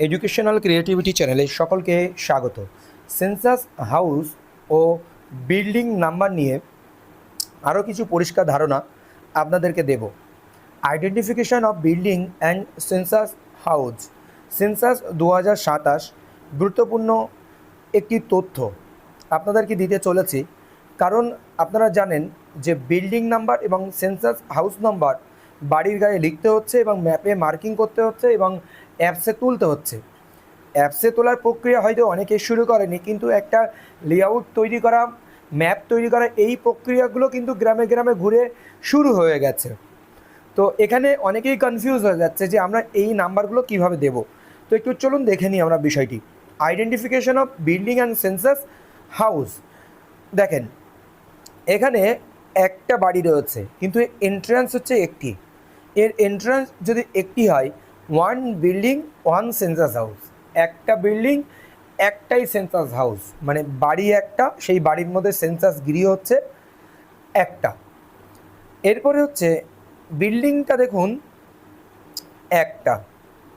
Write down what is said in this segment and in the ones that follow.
Educational creativity চ্যানেলে সকলকে স্বাগত। সেন্সাস হাউস ও বিল্ডিং নাম্বার নিয়ে আরও কিছু পরিষ্কার ধারণা আপনাদেরকে দেব। Identification of building and census house census 2027 গুরুত্বপূর্ণ একটি তথ্য আপনাদেরকে দিতে চলেছি, কারণ আপনারা জানেন যে বিল্ডিং নাম্বার এবং সেন্সাস হাউস নাম্বার বাড়ির গায়ে লিখতে হচ্ছে এবং ম্যাপে মার্কিং করতে হচ্ছে এবং অ্যাপসে তুলতে হচ্ছে। অ্যাপসে তোলার প্রক্রিয়া হয়তো অনেকে শুরু করেনি, কিন্তু একটা লেআউট তৈরি করা, ম্যাপ তৈরি করা, এই প্রক্রিয়াগুলো কিন্তু গ্রামে গ্রামে ঘুরে শুরু হয়ে গেছে। তো এখানে অনেকেই কনফিউজ হয়ে যাচ্ছে যে আমরা এই নাম্বারগুলো কিভাবে দেব। তো একটু চলুন দেখে নিই আমরা বিষয়টি। Identification of building and census house. দেখেন, এখানে একটা বাড়ি রয়েছে, কিন্তু এন্ট্রান্স হচ্ছে একটি। এর এন্ট্রান্স যদি একটি হয়, one building one census house, একটা বিল্ডিং একটাই সেন্সাস হাউস, মানে বাড়ি একটা, সেই বাড়ির মধ্যে সেন্সাস গৃহ হচ্ছে একটা। এরপরে হচ্ছে বিল্ডিংটা দেখুন একটা,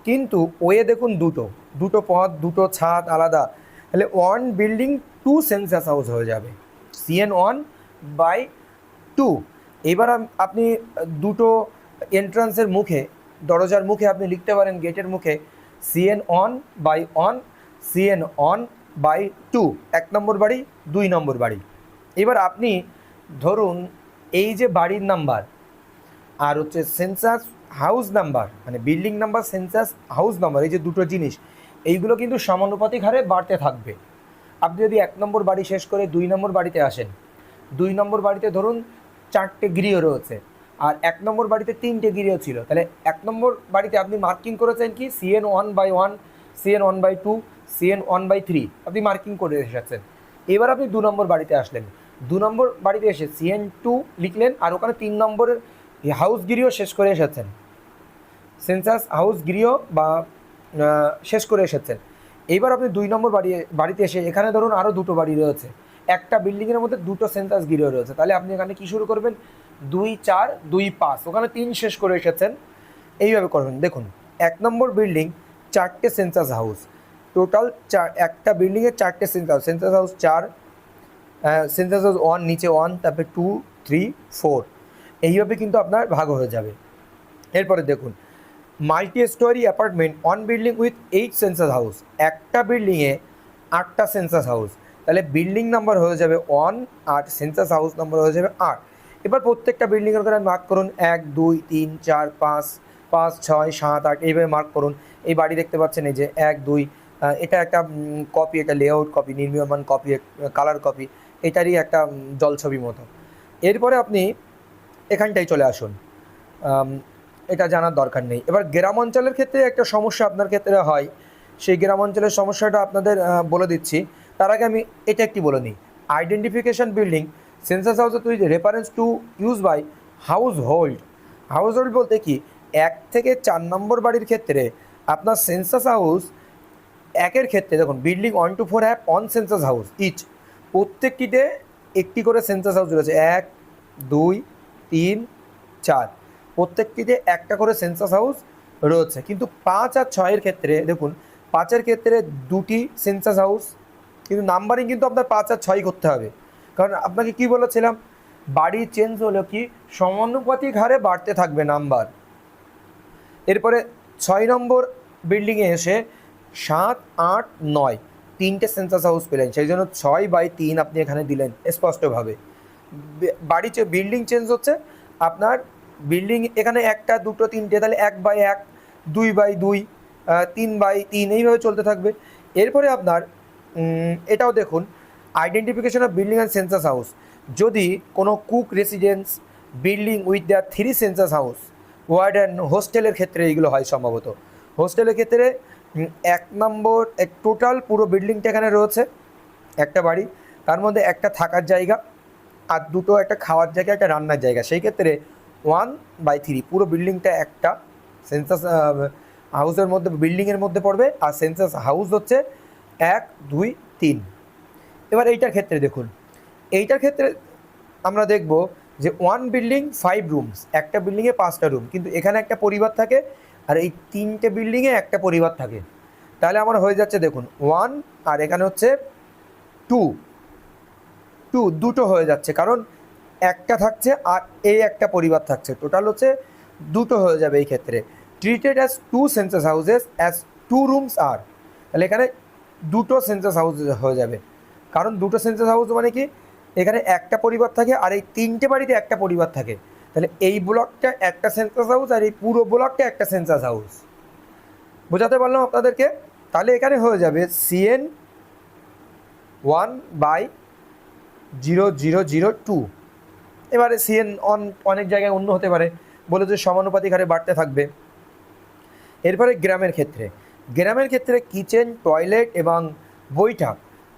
কিন্তু ওয়ে দেখুন দুটো, দুটো পথ, দুটো ছাদ আলাদা, তাহলে one building two census house হয়ে যাবে, CN1/2। এবার আপনি দুটো এন্ট্রান্সের মুখে, দরজার মুখে আপনি লিখতে পারেন, গেটের মুখে CN1/1, CN1/2, 1 নম্বর বাড়ি, 2 নম্বর বাড়ি। এবার আপনি ধরুন এই যে বাড়ির নাম্বার আর হচ্ছে সেন্সাস হাউস নাম্বার, মানে building number, census house number, এই যে দুটো জিনিস, এইগুলো কিন্তু সমানুপাতিক হারে বাড়তে থাকবে। আপনি যদি 1 নম্বর বাড়ি শেষ করে 2 নম্বর বাড়িতে আসেন, 2 নম্বর বাড়িতে ধরুন 4টে গৃহ রয়েছে, আর 1 নম্বর বাড়িতে 3টে গৃহ ছিল, তাহলে 1 নম্বর বাড়িতে আপনি মার্কিং করেছেন কি CN1/1, CN1/2, CN1/3, আপনি মার্কিং করে এসেছেন। এবার আপনি 2 নম্বর বাড়িতে আসলেন, 2 নম্বর বাড়িতে এসে CN2 লিখলেন, আর ওখানে 3 নম্বরের হাউস গৃহ শেষ করে এসেছেন, সেন্সাস হাউস গৃহ বা শেষ করে এসেছেন। এইবার আপনি 2 নম্বর বাড়িতে এসে এখানে ধরুন আরও দুটো বাড়ি রয়েছে, একটা বিল্ডিংয়ের মধ্যে দুটো সেন্সাস গৃহ রয়েছে, তাহলে আপনি এখানে কী শুরু করবেন, 2, 4, 2, 5, ওখানে 3 শেষ করে এসেছেন, এইভাবে করবেন। দেখুন 1 নম্বর বিল্ডিং 4টে সেন্সাস হাউস, টোটাল একটা বিল্ডিংয়ে 4টে সেন্সাস হাউস 4, সেন্সাস হাউস 1, নিচে 1, তারপরে 2, 3, 4, এইভাবে কিন্তু আপনার ভাগ হয়ে যাবে। এরপরে দেখুন multi story apartment, 1 building with 8 census house, একটা বিল্ডিংয়ে 8টা সেন্সাস হাউস, তাহলে বিল্ডিং নাম্বার হয়ে যাবে 1 আর সেন্সাস হাউস নাম্বার হয়ে যাবে 8। এবার প্রত্যেকটা বিল্ডিংয়ের করে মার্ক করুন, 1, 2, 3, 4, 5, 5, 6, 7, 8, এইভাবে মার্ক করুন। এই বাড়ি দেখতে পাচ্ছেন, এই যে 1, 2, এটা একটা কপি, এটা লেআউট কপি, নির্মীয়মান কপি, কালার কপি, এটারই একটা জলছবি মতো। এরপরে আপনি এখানটায় চলে আসুন, এটা জানার দরকার নেই। এবার গ্রাম অঞ্চলের ক্ষেত্রে একটা সমস্যা আপনার ক্ষেত্রে হয়, সেই গ্রাম অঞ্চলের সমস্যাটা আপনাদের বলে দিচ্ছি। তার আগে আমি এটা একটি বলে নিই। Identification building census house with reference to use by household. Household বলতে কি, 1 থেকে 4 নম্বর বাড়ির ক্ষেত্রে আপনার সেন্সাস হাউস, 1-এর ক্ষেত্রে দেখুন building 1 to 4 have on census house each, প্রত্যেকটিতে একটি করে সেন্সাস হাউস রয়েছে, 1, 2, 3, 4, প্রত্যেকটিতে একটা করে সেন্সাস হাউস রয়েছে। কিন্তু 5 আর 6-এর ক্ষেত্রে দেখুন, 5-এর ক্ষেত্রে 2টি সেন্সাস হাউস, কিন্তু নাম্বারিং কিন্তু আপনার 5 আর 6 করতে হবে, কারণ আপনাকে কি বলেছিলাম, বাড়ি চেঞ্জ হলেও কি সমানুপাতিক হারে বাড়তে থাকবে নাম্বার। এরপরে 6 নম্বর বিল্ডিংয়ে এসে 7, 8, 9 তিনটে সেন্সাস হাউস পেলেন, সেই জন্য 6/3 আপনি এখানে দিলেন স্পষ্টভাবে। বিল্ডিং চেঞ্জ হচ্ছে আপনার, বিল্ডিং এখানে 1টা 2টো 3টে, তাহলে 1/1, 2/2, 3/3, এইভাবে চলতে থাকবে। এরপরে আপনার এটাও দেখুন, identification of building and census house, যদি কোনো cook residence building with their 3 census house, warden, হোস্টেলের ক্ষেত্রে এইগুলো হয় সম্ভবত। হোস্টেলের ক্ষেত্রে 1 নম্বর টোটাল পুরো বিল্ডিংটা এখানে রয়েছে, একটা বাড়ি, তার মধ্যে একটা থাকার জায়গা আর দুটো একটা খাওয়ার জায়গা, একটা রান্নার জায়গা, সেই ক্ষেত্রে 1/3 পুরো বিল্ডিংটা একটা সেন্সাস হাউসের মধ্যে, বিল্ডিংয়ের মধ্যে পড়বে, আর সেন্সাস হাউস হচ্ছে 1, 2, 3। এবার এইটার ক্ষেত্রে দেখুন, এইটার ক্ষেত্রে আমরা দেখব যে 1 বিল্ডিং 5 রুমস, একটা বিল্ডিংয়ে 5টা রুম, কিন্তু এখানে একটা পরিবার থাকে, আর এই 3টে বিল্ডিংয়ে একটা পরিবার থাকে, তাহলে আমার হয়ে যাচ্ছে দেখুন 1 আর এখানে হচ্ছে 2, দুটো হয়ে যাচ্ছে, কারণ একটা থাকছে আর এই একটা পরিবার থাকছে, টোটাল হচ্ছে দুটো হয়ে যাবে এই ক্ষেত্রে। Treated as 2 census houses as 2 rooms আর, তাহলে এখানে দুটো সেন্সাস হাউস হয়ে যাবে, কারণ দুটো সেন্সাস হাউস মানে কি, এখানে একটা পরিবার থাকে আর এই 3টে বাড়িতে একটা পরিবার থাকে, তাহলে এই ব্লকটা একটা সেন্সাস হাউস আর এই পুরো ব্লকটা একটা সেন্সাস হাউস। বোঝাতে পারলাম আপনাদেরকে? তাহলে এখানে হয়ে যাবে CN 1/0002। এবারে CN অনেক জায়গায় অন্য হতে পারে, বলে যে সমানুপাতিক হারে বাড়তে থাকবে। এরপরে গ্রামের ক্ষেত্রে কিচেন, টয়লেট এবং বৈঠক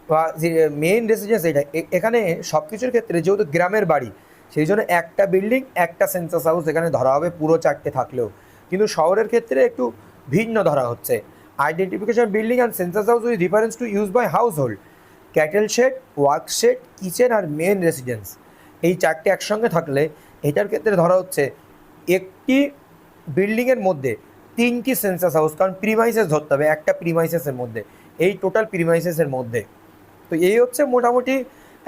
বা যে মেইন রেসিডেন্স, এটা এখানে সব কিছুর ক্ষেত্রে যেহেতু গ্রামের বাড়ি, সেই জন্য একটা বিল্ডিং একটা সেন্সাস হাউস এখানে ধরা হবে পুরো 4টে থাকলেও, কিন্তু শহরের ক্ষেত্রে একটু ভিন্ন ধরা হচ্ছে। Identification building and census house with reference to use by household, cattle shed, work shed, kitchen আর মেন রেসিডেন্স, এই 4টে একসঙ্গে থাকলে এটার ক্ষেত্রে ধরা হচ্ছে একটি বিল্ডিংয়ের মধ্যে 3টি সেন্সাস হাউস, কারণ প্রিমাইসেস ধরতে হবে একটা প্রিমাইসেসের মধ্যে, এই টোটাল প্রিমাইসেসের মধ্যে। তো এই হচ্ছে মোটামুটি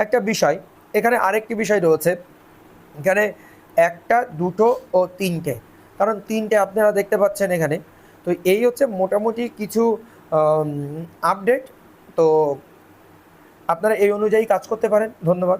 একটা বিষয়। এখানে আরেকটি বিষয় রয়েছে, এখানে 1, 2 ও 3টে, কারণ 3টে আপনারা দেখতে পাচ্ছেন এখানে। তো এই হচ্ছে মোটামুটি কিছু আপডেট। তো আপনারা এই অনুযায়ী কাজ করতে পারেন। ধন্যবাদ।